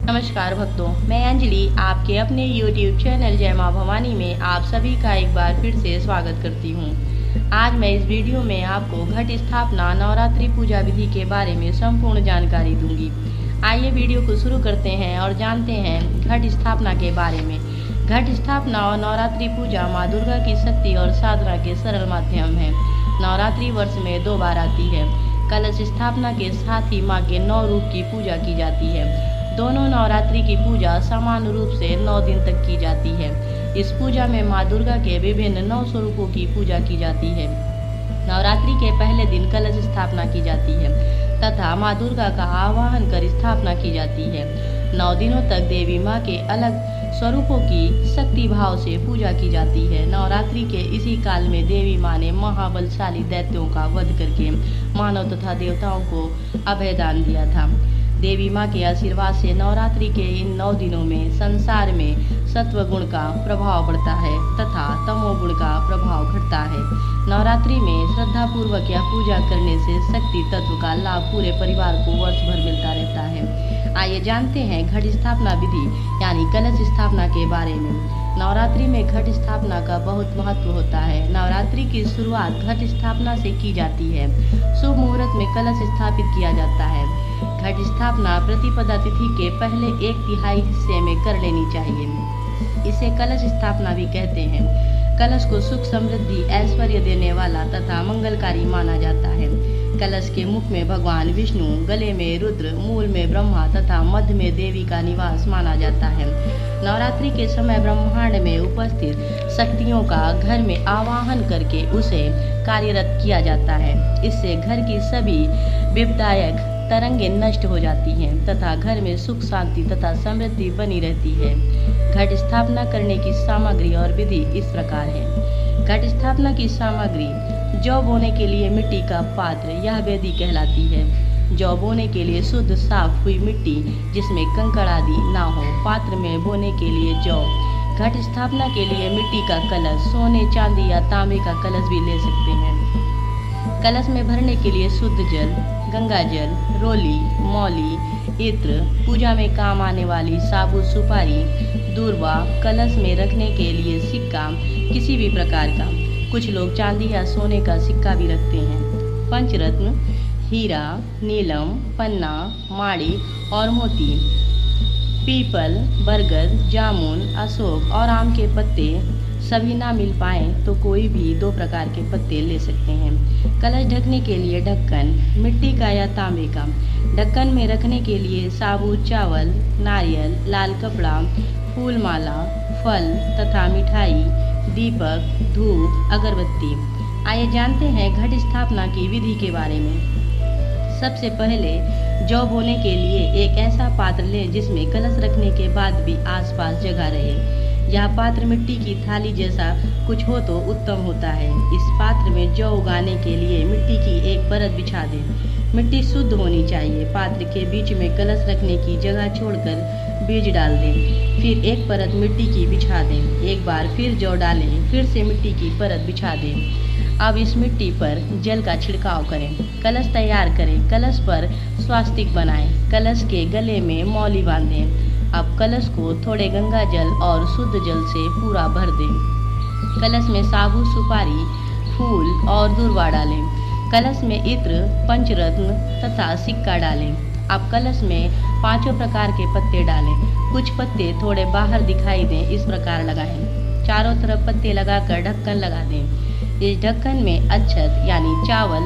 नमस्कार भक्तों, मैं अंजलि आपके अपने YouTube चैनल जय माँ भवानी में आप सभी का एक बार फिर से स्वागत करती हूँ। आज मैं इस वीडियो में आपको घट स्थापना नवरात्रि पूजा विधि के बारे में संपूर्ण जानकारी दूंगी। आइए वीडियो को शुरू करते हैं और जानते हैं घट स्थापना के बारे में। घट स्थापना और नवरात्रि पूजा माँ दुर्गा की शक्ति और साधना के सरल माध्यम है। नवरात्रि वर्ष में 2 बार आती है। कलश स्थापना के साथ ही माँ के 9 रूप की पूजा की जाती है। दोनों नवरात्रि की पूजा समान रूप से 9 दिन तक की जाती है। इस पूजा में माँ दुर्गा के विभिन्न 9 स्वरूपों की पूजा की जाती है। नवरात्रि के पहले दिन कलश स्थापना की जाती है तथा माँ दुर्गा का आवाहन कर स्थापना की जाती है। 9 दिनों तक देवी माँ के अलग स्वरूपों की शक्ति भाव से पूजा की जाती है। नवरात्रि के इसी काल में देवी माँ ने महाबलशाली दैत्यों का वध करके मानव तथा देवताओं को अभयदान दिया था। देवी माँ के आशीर्वाद से नवरात्रि के इन 9 दिनों में संसार में सत्व गुण का प्रभाव बढ़ता है तथा तमोगुण का प्रभाव घटता है। नवरात्रि में श्रद्धा पूर्वक यह पूजा करने से शक्ति तत्व का लाभ पूरे परिवार को वर्ष भर मिलता रहता है। आइए जानते हैं घट स्थापना विधि यानी कलश स्थापना के बारे में। नवरात्रि में घट स्थापना का बहुत महत्व होता है। नवरात्रि की शुरुआत घट स्थापना से की जाती है। शुभ मुहूर्त में कलश स्थापित किया जाता है। घट स्थापना प्रतिपदा तिथि के पहले 1/3 हिस्से में कर लेनी चाहिए। इसे कलश स्थापना भी कहते हैं। कलश को सुख समृद्धि ऐश्वर्य देने वाला तथा मंगलकारी माना जाता है। कलश के मुख में भगवान विष्णु, गले में रुद्र, मूल में ब्रह्मा तथा मध्य में देवी का निवास माना जाता है। नवरात्रि के समय ब्रह्मांड में उपस्थित शक्तियों का घर में आवाहन करके उसे कार्यरत किया जाता है। इससे घर की सभी विपदायक तरंगे नष्ट हो जाती हैं तथा घर में सुख शांति तथा समृद्धि बनी रहती है। घट स्थापना करने की सामग्री और विधि इस प्रकार है। घट स्थापना की सामग्री: जौ बोने के लिए मिट्टी का पात्र, यह वेदी कहलाती है। जौ बोने के लिए शुद्ध साफ हुई मिट्टी जिसमें कंकड़ आदि ना हो। पात्र में बोने के लिए जौ। घट स्थापना के लिए मिट्टी का कलश, सोने चांदी या तांबे का कलश भी ले सकते हैं। कलश में भरने के लिए शुद्ध जल, गंगा जल, रोली, मौली, इत्र, पूजा में काम आने वाली साबुत सुपारी, दूर्वा, कलश में रखने के लिए सिक्का किसी भी प्रकार का। कुछ लोग चांदी या सोने का सिक्का भी रखते हैं। पंचरत्न: हीरा, नीलम, पन्ना, माड़ी और मोती। पीपल, बरगद, जामुन, अशोक और आम के पत्ते सभी ना मिल पाए तो कोई भी 2 प्रकार के पत्ते ले सकते हैं। कलश ढकने के लिए ढक्कन, मिट्टी का या तांबे का। ढक्कन में रखने के लिए साबुत चावल, नारियल, लाल कपड़ा, फूल माला, फल तथा मिठाई, दीपक, धूप, अगरबत्ती। आइए जानते हैं घट स्थापना की विधि के बारे में। सबसे पहले जौ बोने के लिए एक ऐसा पात्र लें जिसमें कलश रखने के बाद भी आसपास जगह रहे। यह पात्र मिट्टी की थाली जैसा कुछ हो तो उत्तम होता है। इस पात्र में जौ उगाने के लिए मिट्टी की एक परत बिछा दें। मिट्टी शुद्ध होनी चाहिए। पात्र के बीच में कलश रखने की जगह छोड़कर बीज डाल दें। फिर एक परत मिट्टी की बिछा दें। एक बार फिर जौ डालें, फिर से मिट्टी की परत बिछा दें। अब इस मिट्टी पर जल का छिड़काव करें। कलश तैयार करें। कलश पर स्वास्तिक बनाएं। कलश के गले में मौली बांधें। अब कलश को थोड़े गंगा जल और शुद्ध जल से पूरा भर दें। कलश में साबुत सुपारी, फूल और दूर्वा डालें। कलश में इत्र, पंचरत्न तथा सिक्का डालें। अब कलश में 5 प्रकार के पत्ते डालें। कुछ पत्ते थोड़े बाहर दिखाई दें, इस प्रकार लगाएं। चारों तरफ पत्ते लगाकर ढक्कन लगा दें। इस ढक्कन में अक्षत यानी चावल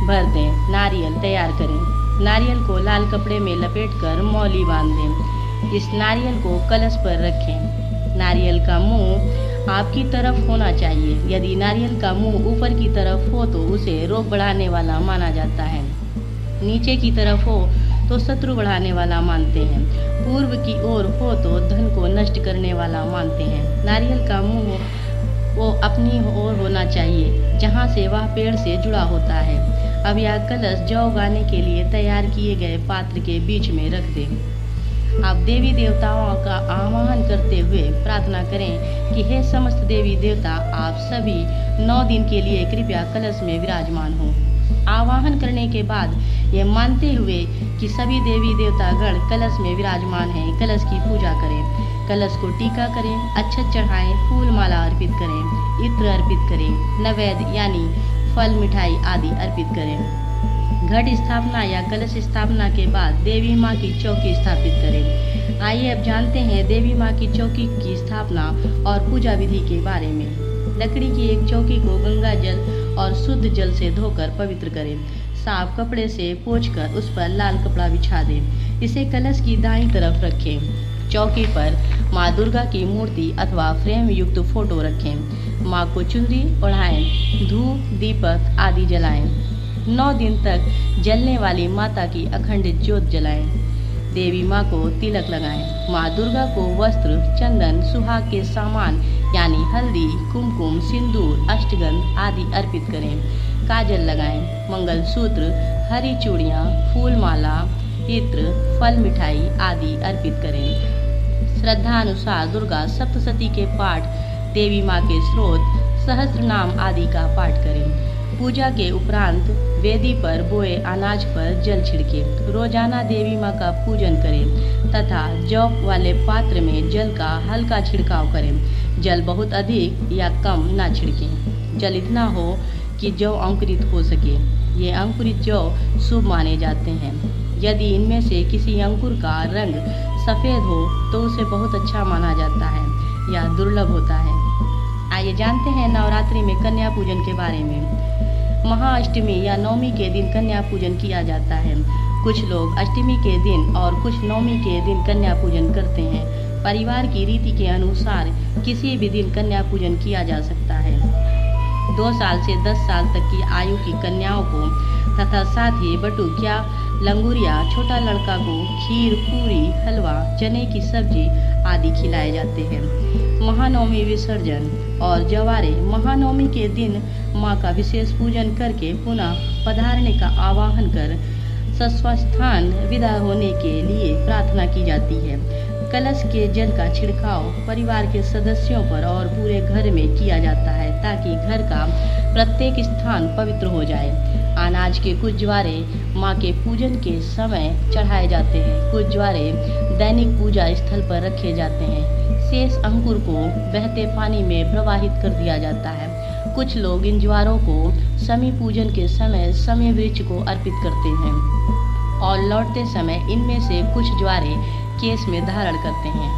भर दें। नारियल तैयार करें। नारियल को लाल कपड़े में लपेटकर मौली बांध दें। इस नारियल को कलश पर रखें। नारियल का मुंह आपकी तरफ होना चाहिए। यदि नारियल का मुंह ऊपर की तरफ हो तो उसे रोग बढ़ाने वाला माना जाता है। नीचे की तरफ हो तो शत्रु बढ़ाने वाला मानते हैं। पूर्व की ओर हो तो धन को नष्ट करने वाला मानते हैं। नारियल का मुंह वो अपनी ओर होना चाहिए जहाँ से वह पेड़ से जुड़ा होता है। अब यह कलश जौ उगाने के लिए तैयार किए गए पात्र के बीच में रख दें। आप देवी देवताओं का आह्वान करते हुए प्रार्थना करें कि हे समस्त देवी देवता, आप सभी 9 दिन के लिए कृपया कलश में विराजमान हों। आवाहन करने के बाद ये मानते हुए कि सभी देवी देवतागण कलश में विराजमान हैं, कलश की पूजा करें, कलश को टीका करें, अक्षत चढ़ाएं, फूल माला अर्पित करें, इत्र अर्पित करें, नैवेद्य यानी फल मिठाई आदि अर्पित करें। घट स्थापना या कलश स्थापना के बाद देवी माँ की चौकी स्थापित करें। आइए अब जानते हैं देवी माँ की चौकी की स्थापना और पूजा विधि के बारे में। लकड़ी की एक चौकी को गंगा जल और शुद्ध जल से धोकर पवित्र करें। साफ कपड़े से पोंछकर उस पर लाल कपड़ा बिछा दें। इसे कलश की दाईं तरफ रखें। चौकी पर माँ दुर्गा की मूर्ति अथवा फ्रेम युक्त फोटो रखें। माँ को चुनरी ओढ़ाएं, धूप दीपक आदि जलाएं। 9 दिन तक जलने वाली माता की अखंड ज्योत जलाएं। देवी माँ को तिलक लगाएं। माँ दुर्गा को वस्त्र, चंदन, सुहाग के सामान यानी हल्दी, कुमकुम, सिंदूर, अष्टगंध आदि अर्पित करें। काजल लगाएं। मंगलसूत्र, हरी चूड़ियाँ, फूल माला, इत्र, फल मिठाई आदि अर्पित करें। श्रद्धा अनुसार दुर्गा सप्तशती के पाठ, देवी माँ के स्रोत, सहस्त्र नाम आदि का पाठ करें। पूजा के उपरांत वेदी पर बोए अनाज पर जल छिड़के। रोजाना देवी माँ का पूजन करें तथा जौ वाले पात्र में जल का हल्का छिड़काव करें। जल बहुत अधिक या कम ना छिड़कें। जल इतना हो कि जौ अंकुरित हो सके। ये अंकुरित जौ शुभ माने जाते हैं। यदि इनमें से किसी अंकुर का रंग सफ़ेद हो तो उसे बहुत अच्छा माना जाता है या दुर्लभ होता है। आइए जानते हैं नवरात्रि में कन्या पूजन के बारे में। महाअष्टमी या नवमी के दिन कन्या पूजन किया जाता है। कुछ लोग अष्टमी के दिन और कुछ नवमी के दिन कन्या पूजन करते हैं। परिवार की रीति के अनुसार किसी भी दिन कन्या पूजन किया जा सकता है। 2 साल से 10 साल तक की आयु की कन्याओं को तथा साथ ही बटुक या लंगूरिया छोटा लड़का को खीर, पूरी, हलवा, चने की सब्जी आदि खिलाए जाते हैं। महानवमी विसर्जन और जवारे। महानवमी के दिन माँ का विशेष पूजन करके पुनः पधारने का आवाहन कर सस्वस्थान विदा होने के लिए प्रार्थना की जाती है। कलश के जल का छिड़काव परिवार के सदस्यों पर और पूरे घर में किया जाता है ताकि घर का प्रत्येक स्थान पवित्र हो जाए। अनाज के कुछ ज्वारे माँ के पूजन के समय चढ़ाए जाते हैं। कुछ ज्वारे दैनिक पूजा स्थल पर रखे जाते हैं। शेष अंकुर को बहते पानी में प्रवाहित कर दिया जाता है। कुछ लोग इन ज्वारों को शमी पूजन के समय शमी वृक्ष को अर्पित करते हैं और लौटते समय इनमें से कुछ ज्वारे केस में धारण करते हैं।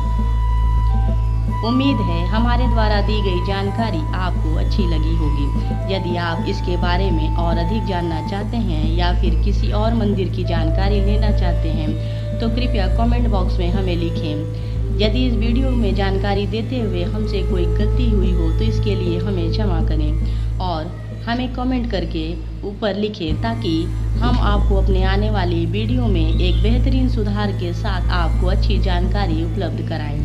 उम्मीद है हमारे द्वारा दी गई जानकारी आपको अच्छी लगी होगी। यदि आप इसके बारे में और अधिक जानना चाहते हैं या फिर किसी और मंदिर की जानकारी लेना चाहते हैं तो कृपया कमेंट बॉक्स में हमें लिखें। यदि इस वीडियो में जानकारी देते हुए हमसे कोई गलती हुई हो तो इसके लिए हमें क्षमा करें और हमें कमेंट करके ऊपर लिखें ताकि हम आपको अपने आने वाली वीडियो में एक बेहतरीन सुधार के साथ आपको अच्छी जानकारी उपलब्ध कराएं।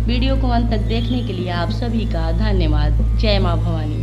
वीडियो को अंत तक देखने के लिए आप सभी का धन्यवाद। जय माँ भवानी।